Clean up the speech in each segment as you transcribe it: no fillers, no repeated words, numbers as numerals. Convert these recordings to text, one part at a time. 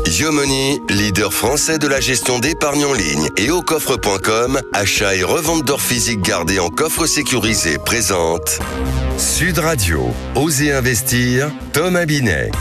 Yomoni, leader français de la gestion d'épargne en ligne et au coffre.com, achat et revente d'or physique gardé en coffre sécurisé présente Sud Radio, Osez investir, Thomas Binet.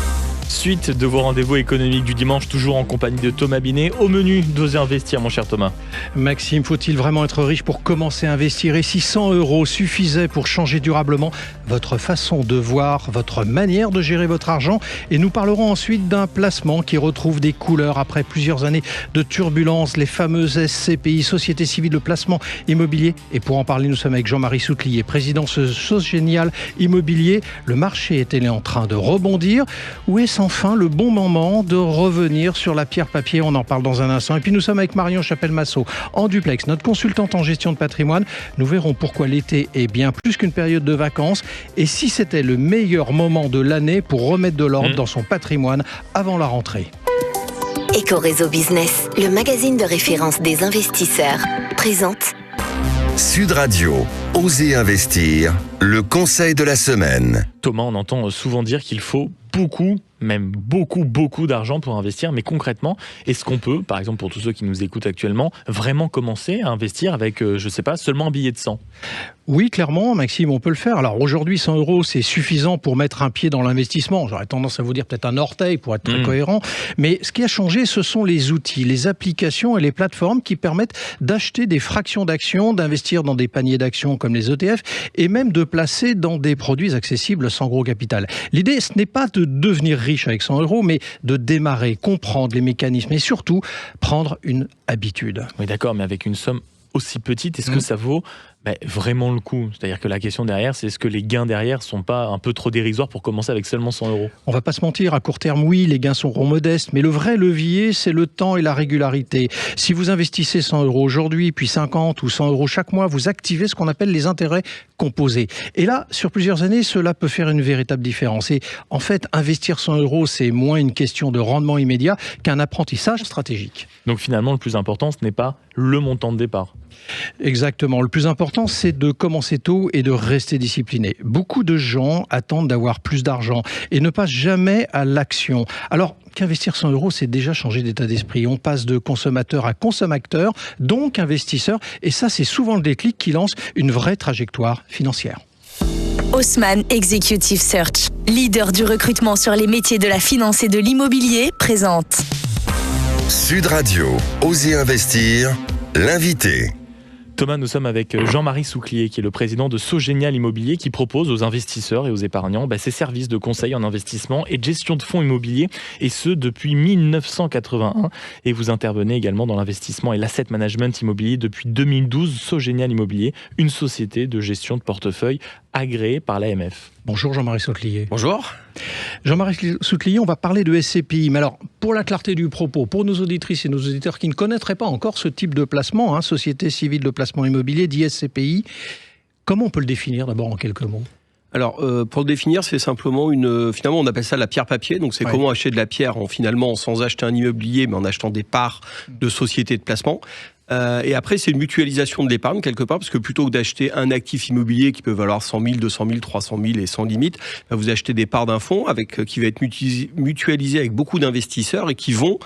Suite de vos rendez-vous économiques du dimanche, toujours en compagnie de Thomas Binet. Au menu d'Oser investir, mon cher Thomas. Maxime, faut-il vraiment être riche pour commencer à investir ? Et si 100 € suffisaient pour changer durablement votre façon de voir, votre manière de gérer votre argent ? Et nous parlerons ensuite d'un placement qui retrouve des couleurs après plusieurs années de turbulences, les fameuses SCPI, Société Civile de Placement Immobilier. Et pour en parler, nous sommes avec Jean-Marie Souclier, président de Sogenial Immobilier. Le marché est-il en train de rebondir ou est-ce enfin le bon moment de revenir sur la pierre papier? On en parle dans un instant. Et puis nous sommes avec Marion Chapelle-Massot en duplex, notre consultante en gestion de patrimoine. Nous verrons pourquoi l'été est bien plus qu'une période de vacances et si c'était le meilleur moment de l'année pour remettre de l'ordre dans son patrimoine avant la rentrée. Ecoréseau Business, le magazine de référence des investisseurs, présente Sud Radio, Osez investir, le conseil de la semaine. Thomas, on entend souvent dire qu'il faut beaucoup d'argent pour investir, mais concrètement, est-ce qu'on peut, par exemple pour tous ceux qui nous écoutent actuellement, vraiment commencer à investir avec, seulement un billet de 100 ? Oui, clairement, Maxime, on peut le faire. Alors aujourd'hui, 100 €, c'est suffisant pour mettre un pied dans l'investissement. J'aurais tendance à vous dire peut-être un orteil pour être très cohérent. Mais ce qui a changé, ce sont les outils, les applications et les plateformes qui permettent d'acheter des fractions d'actions, d'investir dans des paniers d'actions comme les ETF et même de placer dans des produits accessibles sans gros capital. L'idée, ce n'est pas de devenir riche avec 100 €, mais de démarrer, comprendre les mécanismes et surtout prendre une habitude. Oui, d'accord, mais avec une somme aussi petite, est-ce que ça vaut vraiment le coup? C'est-à-dire que la question derrière, c'est est-ce que les gains derrière sont pas un peu trop dérisoires pour commencer avec seulement 100 €? On va pas se mentir, à court terme, oui, les gains seront modestes, mais le vrai levier, c'est le temps et la régularité. Si vous investissez 100 € aujourd'hui, puis 50 ou 100 € chaque mois, vous activez ce qu'on appelle les intérêts composés. Et là, sur plusieurs années, cela peut faire une véritable différence. Et en fait, investir 100 €, c'est moins une question de rendement immédiat qu'un apprentissage stratégique. Donc finalement, le plus important, ce n'est pas le montant de départ. Exactement. Le plus important, c'est de commencer tôt et de rester discipliné. Beaucoup de gens attendent d'avoir plus d'argent et ne passent jamais à l'action. Alors qu'investir 100 €, c'est déjà changer d'état d'esprit. On passe de consommateur à consommateur, donc investisseur. Et ça, c'est souvent le déclic qui lance une vraie trajectoire financière. Haussmann Executive Search, leader du recrutement sur les métiers de la finance et de l'immobilier, présente Sud Radio, Osez investir, l'invité. Thomas, nous sommes avec Jean-Marie Souclier, qui est le président de Sogenial Immobilier, qui propose aux investisseurs et aux épargnants ses services de conseil en investissement et de gestion de fonds immobiliers, et ce depuis 1981. Et vous intervenez également dans l'investissement et l'asset management immobilier depuis 2012. Sogenial Immobilier, une société de gestion de portefeuille agréée par l'AMF. Bonjour Jean-Marie Souclier. Bonjour. Jean-Marie Souclier, on va parler de SCPI. Mais alors, pour la clarté du propos, pour nos auditrices et nos auditeurs qui ne connaîtraient pas encore ce type de placement, Société Civile de Placement Immobilier, dit SCPI, comment on peut le définir d'abord en quelques mots ? Alors, pour le définir, c'est simplement finalement, on appelle ça la pierre papier. Donc, c'est comment acheter de la pierre sans acheter un immobilier, mais en achetant des parts de sociétés de placement. Et après, c'est une mutualisation de l'épargne quelque part, parce que plutôt que d'acheter un actif immobilier qui peut valoir 100 000, 200 000, 300 000 et sans limite, vous achetez des parts d'un fonds qui va être mutualisé avec beaucoup d'investisseurs et qui vont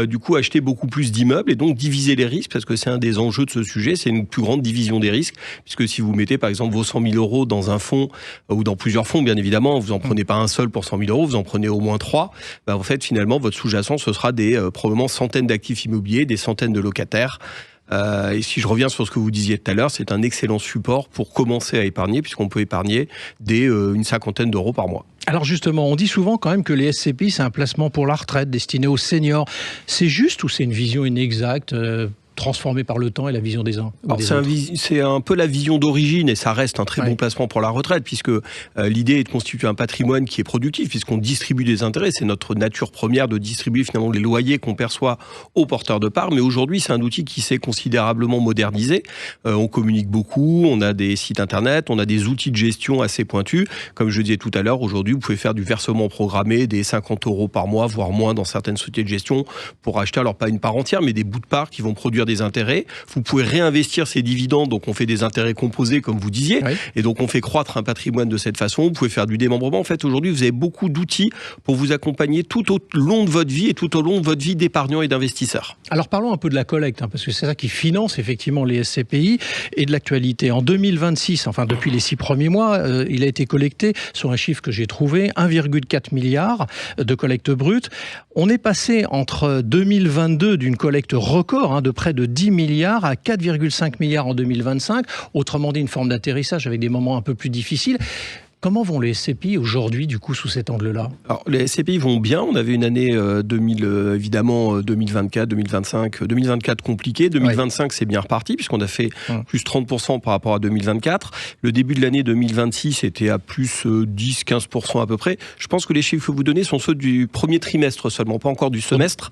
du coup acheter beaucoup plus d'immeubles et donc diviser les risques, parce que c'est un des enjeux de ce sujet, c'est une plus grande division des risques, puisque si vous mettez par exemple vos 100 000 € dans un fonds ou dans plusieurs fonds, bien évidemment, vous en prenez pas un seul pour 100 000 €, vous en prenez au moins 3, en fait finalement votre sous-jacent ce sera des probablement centaines d'actifs immobiliers, des centaines de locataires. Et si je reviens sur ce que vous disiez tout à l'heure, c'est un excellent support pour commencer à épargner, puisqu'on peut épargner une cinquantaine d'euros par mois. Alors justement, on dit souvent quand même que les SCPI, c'est un placement pour la retraite destiné aux seniors. C'est juste ou c'est une vision inexacte transformé par le temps et la vision des uns. C'est un peu la vision d'origine et ça reste un très bon placement pour la retraite puisque l'idée est de constituer un patrimoine qui est productif puisqu'on distribue des intérêts. C'est notre nature première de distribuer finalement les loyers qu'on perçoit aux porteurs de parts. Mais aujourd'hui, c'est un outil qui s'est considérablement modernisé. On communique beaucoup, on a des sites internet, on a des outils de gestion assez pointus. Comme je disais tout à l'heure, aujourd'hui, vous pouvez faire du versement programmé, des 50 € par mois, voire moins dans certaines sociétés de gestion pour acheter, alors pas une part entière, mais des bouts de parts qui vont produire produire des intérêts. Vous pouvez réinvestir ces dividendes, donc on fait des intérêts composés, comme vous disiez, et donc on fait croître un patrimoine de cette façon. Vous pouvez faire du démembrement. En fait, aujourd'hui, vous avez beaucoup d'outils pour vous accompagner tout au long de votre vie et tout au long de votre vie d'épargnant et d'investisseur. Alors parlons un peu de la collecte, parce que c'est ça qui finance effectivement les SCPI et de l'actualité. En 2026, enfin depuis les 6 premiers mois, il a été collecté, sur un chiffre que j'ai trouvé, 1,4 milliard de collecte brute. On est passé entre 2022 d'une collecte record de près de 10 milliards à 4,5 milliards en 2025. Autrement dit, une forme d'atterrissage avec des moments un peu plus difficiles. Comment vont les SCPI aujourd'hui, du coup, sous cet angle-là ? Alors, les SCPI vont bien. On avait une année évidemment 2024, 2025, 2024 compliquée. 2025, c'est bien reparti, puisqu'on a fait plus 30% par rapport à 2024. Le début de l'année 2026 était à plus 10-15% à peu près. Je pense que les chiffres que vous donnez sont ceux du premier trimestre seulement, pas encore du semestre.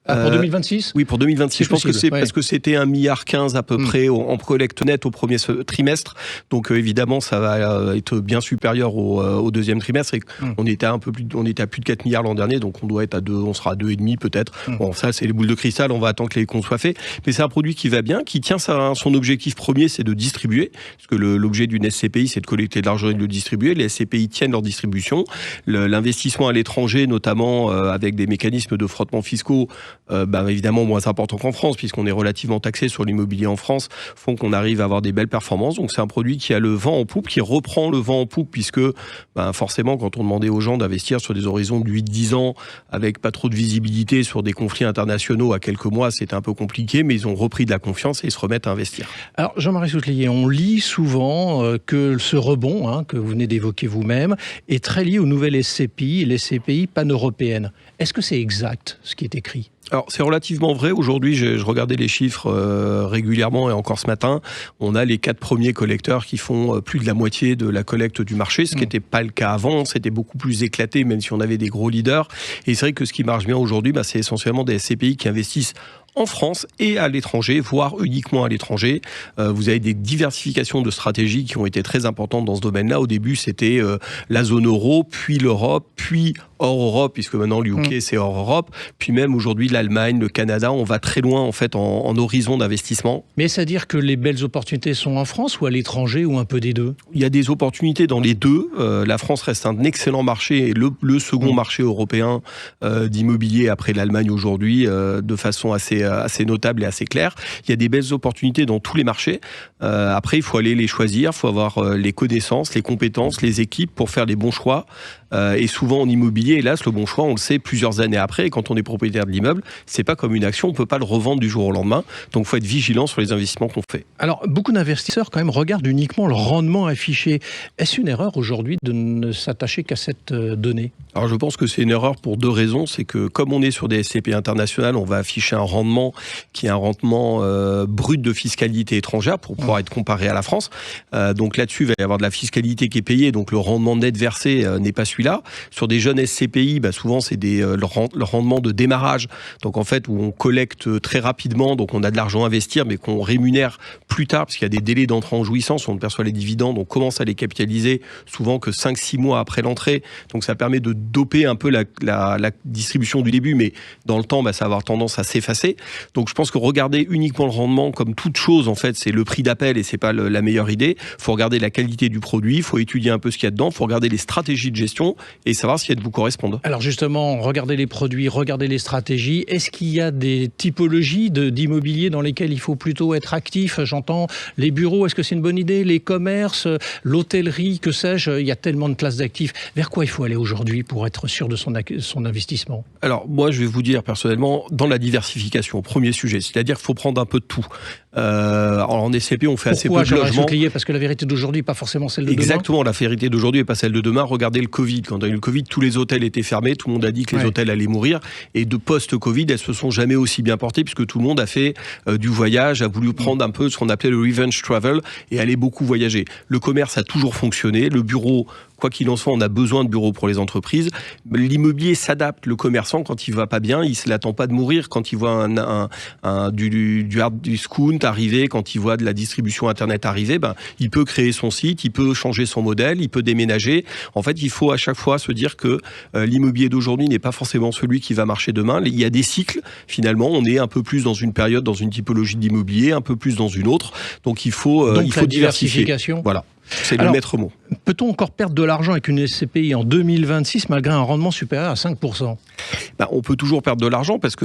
Pour 2026 ? Oui, pour 2026. Je pense que c'est parce que c'était 1,15 milliard à peu près en collecte nette au premier trimestre. Donc évidemment, ça va être bien supérieur au deuxième trimestre. Et on était à plus de 4 milliards l'an dernier, donc on doit être on sera à 2,5 peut-être. Bon, ça c'est les boules de cristal, on va attendre que les comptes soient faits. Mais c'est un produit qui va bien, qui tient son objectif premier, c'est de distribuer. Parce que l'objet d'une SCPI, c'est de collecter de l'argent et de le distribuer. Les SCPI tiennent leur distribution. L'investissement à l'étranger, notamment avec des mécanismes de frottement fiscaux, évidemment moins important qu'en France, puisqu'on est relativement taxé sur l'immobilier en France, font qu'on arrive à avoir des belles performances. Donc c'est un produit qui a le vent en poupe, qui reprend le vent en poupe, puisque forcément, quand on demandait aux gens d'investir sur des horizons de 8-10 ans, avec pas trop de visibilité sur des conflits internationaux à quelques mois, c'était un peu compliqué, mais ils ont repris de la confiance et ils se remettent à investir. Alors Jean-Marie Souclier, on lit souvent que ce rebond, que vous venez d'évoquer vous-même, est très lié aux nouvelles SCPI, les SCPI pan-européennes. Est-ce que c'est exact, ce qui est écrit ? Alors c'est relativement vrai. Aujourd'hui, je regardais les chiffres régulièrement et encore ce matin, on a les 4 premiers collecteurs qui font plus de la moitié de la collecte du marché, ce qui n'était pas le cas avant. C'était beaucoup plus éclaté, même si on avait des gros leaders. Et c'est vrai que ce qui marche bien aujourd'hui, c'est essentiellement des SCPI qui investissent en France et à l'étranger, voire uniquement à l'étranger. Vous avez des diversifications de stratégies qui ont été très importantes dans ce domaine-là. Au début, c'était la zone euro, puis l'Europe, puis hors Europe, puisque maintenant l'UK c'est hors Europe, puis même aujourd'hui l'Allemagne, le Canada, on va très loin en fait en horizon d'investissement. Mais c'est-à-dire que les belles opportunités sont en France ou à l'étranger ou un peu des deux ? Il y a des opportunités dans les deux. La France reste un excellent marché et le second marché européen d'immobilier après l'Allemagne aujourd'hui, de façon assez notable et assez claire. Il y a des belles opportunités dans tous les marchés. Après, il faut aller les choisir, il faut avoir les connaissances, les compétences, les équipes pour faire les bons choix. Et souvent en immobilier, hélas, le bon choix, on le sait plusieurs années après. Et quand on est propriétaire de l'immeuble, c'est pas comme une action, on peut pas le revendre du jour au lendemain. Donc, il faut être vigilant sur les investissements qu'on fait. Alors, beaucoup d'investisseurs quand même regardent uniquement le rendement affiché. Est-ce une erreur aujourd'hui de ne s'attacher qu'à cette donnée ? Alors, je pense que c'est une erreur pour 2 raisons. C'est que comme on est sur des SCPI internationales, on va afficher un rendement qui est un rendement brut de fiscalité étrangère pour pouvoir être comparé à la France. Donc là-dessus, il va y avoir de la fiscalité qui est payée. Donc le rendement net versé n'est pas celui-là. Sur des jeunes SCPI, souvent c'est le rendement de démarrage. Donc en fait, où on collecte très rapidement, donc on a de l'argent à investir, mais qu'on rémunère plus tard, parce qu'il y a des délais d'entrée en jouissance, on perçoit les dividendes, on commence à les capitaliser souvent que 5-6 mois après l'entrée. Donc ça permet de doper un peu la distribution du début, mais dans le temps, ça va avoir tendance à s'effacer. Donc je pense que regarder uniquement le rendement comme toute chose, en fait, c'est le prix d'appel et c'est pas la meilleure idée. Il faut regarder la qualité du produit, il faut étudier un peu ce qu'il y a dedans, il faut regarder les stratégies de gestion et savoir si elles vous correspondent. Alors justement, regardez les produits, regardez les stratégies. Est-ce qu'il y a des typologies d'immobilier dans lesquelles il faut plutôt être actif ? J'entends les bureaux, est-ce que c'est une bonne idée ? Les commerces, l'hôtellerie, que sais-je ? Il y a tellement de classes d'actifs. Vers quoi il faut aller aujourd'hui pour être sûr de son investissement ? Alors moi, je vais vous dire personnellement, dans la diversification, premier sujet, c'est-à-dire qu'il faut prendre un peu de tout. En SCPI, on fait assez peu de logements. Parce que la vérité d'aujourd'hui n'est pas forcément celle de demain. Exactement, la vérité d'aujourd'hui n'est pas celle de demain. Regardez le Covid. Quand il y a eu le Covid, tous les hôtels étaient fermés, tout le monde a dit que les hôtels allaient mourir. Et de post-Covid, elles se sont jamais aussi bien portées puisque tout le monde a fait du voyage, a voulu prendre un peu ce qu'on appelait le revenge travel et aller beaucoup voyager. Le commerce a toujours fonctionné, le bureau, quoi qu'il en soit, on a besoin de bureaux pour les entreprises. L'immobilier s'adapte. Le commerçant, quand il va pas bien, il ne l'attend pas de mourir. Quand il voit du hard discount compte arriver, quand il voit de la distribution Internet arriver, il peut créer son site, il peut changer son modèle, il peut déménager. En fait, il faut à chaque fois se dire que l'immobilier d'aujourd'hui n'est pas forcément celui qui va marcher demain. Il y a des cycles, finalement. On est un peu plus dans une période, dans une typologie d'immobilier, un peu plus dans une autre. Donc, il faut diversifier. Voilà. C'est le maître mot. Peut-on encore perdre de l'argent avec une SCPI en 2026 malgré un rendement supérieur à 5%? On peut toujours perdre de l'argent parce que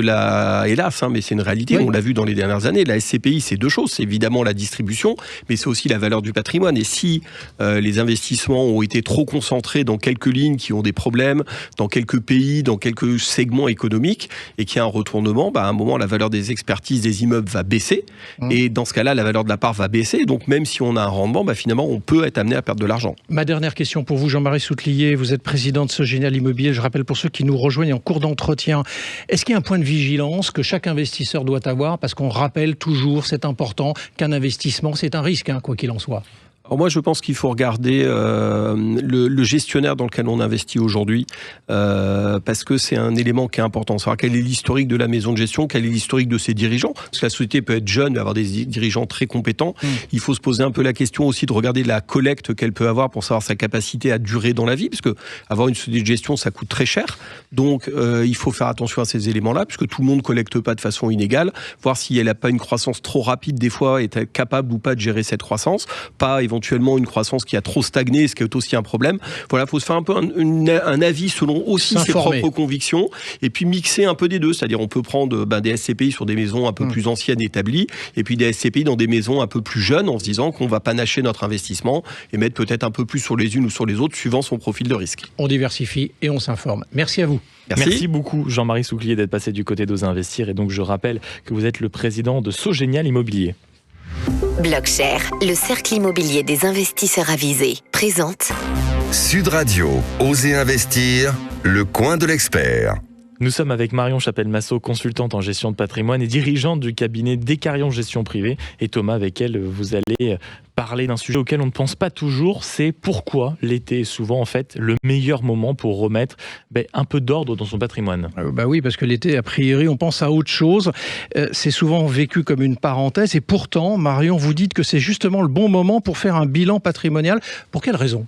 hélas, mais c'est une réalité, on l'a vu dans les dernières années, la SCPI c'est deux choses, c'est évidemment la distribution, mais c'est aussi la valeur du patrimoine. Et si les investissements ont été trop concentrés dans quelques lignes qui ont des problèmes, dans quelques pays, dans quelques segments économiques, et qu'il y a un retournement, à un moment la valeur des expertises des immeubles va baisser, et dans ce cas-là la valeur de la part va baisser, donc même si on a un rendement, finalement on peut être amené à perdre de l'argent. Ma dernière question pour vous, Jean-Marie Souclier, vous êtes président de Sogenial Immobilier, je rappelle pour ceux qui nous rejoignent en cours d'entretien, est-ce qu'il y a un point de vigilance que chaque investisseur doit avoir, parce qu'on rappelle toujours, c'est important, qu'un investissement c'est un risque, quoi qu'il en soit? Alors moi, je pense qu'il faut regarder le gestionnaire dans lequel on investit aujourd'hui, parce que c'est un élément qui est important. Savoir quel est l'historique de la maison de gestion, quel est l'historique de ses dirigeants. Parce que la société peut être jeune, mais avoir des dirigeants très compétents. Il faut se poser un peu la question aussi de regarder la collecte qu'elle peut avoir pour savoir sa capacité à durer dans la vie, parce que avoir une société de gestion, ça coûte très cher. Donc, il faut faire attention à ces éléments-là, puisque tout le monde ne collecte pas de façon inégale. Voir si elle n'a pas une croissance trop rapide, des fois, est capable ou pas de gérer cette croissance. Pas éventuellement une croissance qui a trop stagné, ce qui est aussi un problème. Voilà, il faut se faire un peu un avis selon aussi ses propres convictions, et puis mixer un peu des deux. C'est-à-dire, on peut prendre des SCPI sur des maisons un peu plus anciennes établies, et puis des SCPI dans des maisons un peu plus jeunes, en se disant qu'on va panacher notre investissement et mettre peut-être un peu plus sur les unes ou sur les autres, suivant son profil de risque. On diversifie et on s'informe. Merci à vous. Merci beaucoup Jean-Marie Souclier d'être passé du côté d'Oser Investir, et donc je rappelle que vous êtes le président de Sogenial Immobilier. Blockshare, le cercle immobilier des investisseurs avisés, présente Sud Radio, Oser Investir, le coin de l'expert. Nous sommes avec Marion Chapelle-Massot, consultante en gestion de patrimoine et dirigeante du cabinet Descarillon Gestion Privée. Et Thomas, avec elle, vous allez parler d'un sujet auquel on ne pense pas toujours, c'est pourquoi l'été est souvent en fait le meilleur moment pour remettre un peu d'ordre dans son patrimoine. Oui, parce que l'été, a priori, on pense à autre chose. C'est souvent vécu comme une parenthèse. Et pourtant, Marion, vous dites que c'est justement le bon moment pour faire un bilan patrimonial. Pour quelle raison?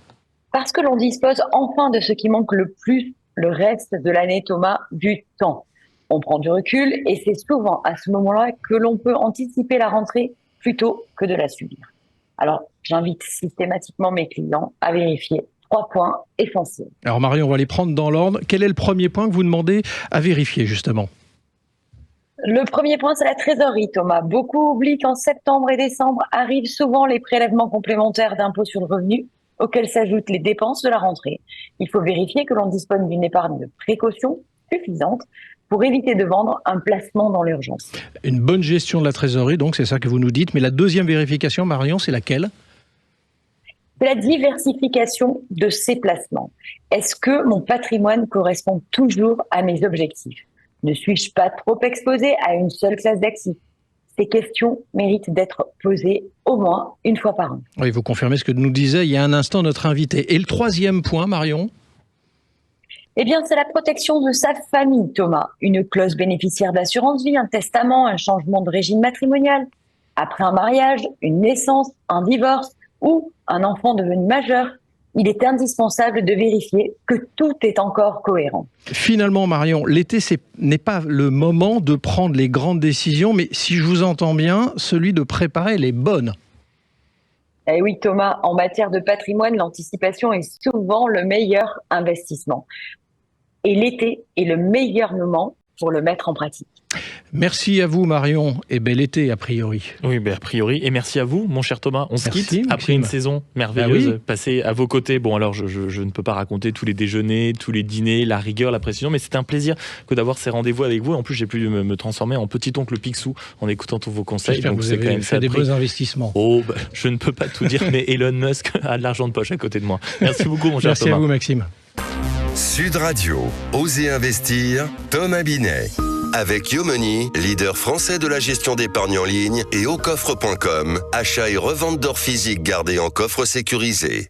Parce que l'on dispose enfin de ce qui manque le plus le reste de l'année, Thomas, du temps. On prend du recul et c'est souvent à ce moment-là que l'on peut anticiper la rentrée plutôt que de la subir. Alors, j'invite systématiquement mes clients à vérifier 3 points essentiels. Alors Marion, on va les prendre dans l'ordre. Quel est le premier point que vous demandez à vérifier justement? Le premier point, c'est la trésorerie, Thomas. Beaucoup oublient qu'en septembre et décembre arrivent souvent les prélèvements complémentaires d'impôt sur le revenu, auxquels s'ajoutent les dépenses de la rentrée. Il faut vérifier que l'on dispose d'une épargne de précaution suffisante pour éviter de vendre un placement dans l'urgence. Une bonne gestion de la trésorerie, donc c'est ça que vous nous dites. Mais la deuxième vérification, Marion, c'est laquelle? C'est la diversification de ces placements. Est-ce que mon patrimoine correspond toujours à mes objectifs? Ne suis-je pas trop exposé à une seule classe d'actifs? Ces questions méritent d'être posées au moins une fois par an. Oui, vous confirmez ce que nous disait il y a un instant notre invité. Et le troisième point, Marion? Eh bien, c'est la protection de sa famille, Thomas. Une clause bénéficiaire d'assurance vie, un testament, un changement de régime matrimonial. Après un mariage, une naissance, un divorce ou un enfant devenu majeur, il est indispensable de vérifier que tout est encore cohérent. Finalement, Marion, l'été, n'est pas le moment de prendre les grandes décisions, mais si je vous entends bien, celui de préparer les bonnes. Eh oui, Thomas, en matière de patrimoine, l'anticipation est souvent le meilleur investissement. Et l'été est le meilleur moment pour le mettre en pratique. Merci à vous Marion, et bel été a priori. Oui, a priori, et merci à vous mon cher Thomas. On se quitte après une saison merveilleuse passée à vos côtés. Bon alors je ne peux pas raconter tous les déjeuners, tous les dîners, la rigueur, la précision, mais c'est un plaisir que d'avoir ces rendez-vous avec vous. En plus j'ai pu me transformer en petit oncle Picsou en écoutant tous vos conseils. J'espère que vous avez quand même fait des beaux investissements. Je ne peux pas tout dire, mais Elon Musk a de l'argent de poche à côté de moi. Merci beaucoup mon cher Merci Thomas. Merci à vous Maxime. Sud Radio, Oser Investir, Thomas Binet. Avec Yomoni, leader français de la gestion d'épargne en ligne, et aucoffre.com, achat et revente d'or physique gardé en coffre sécurisé.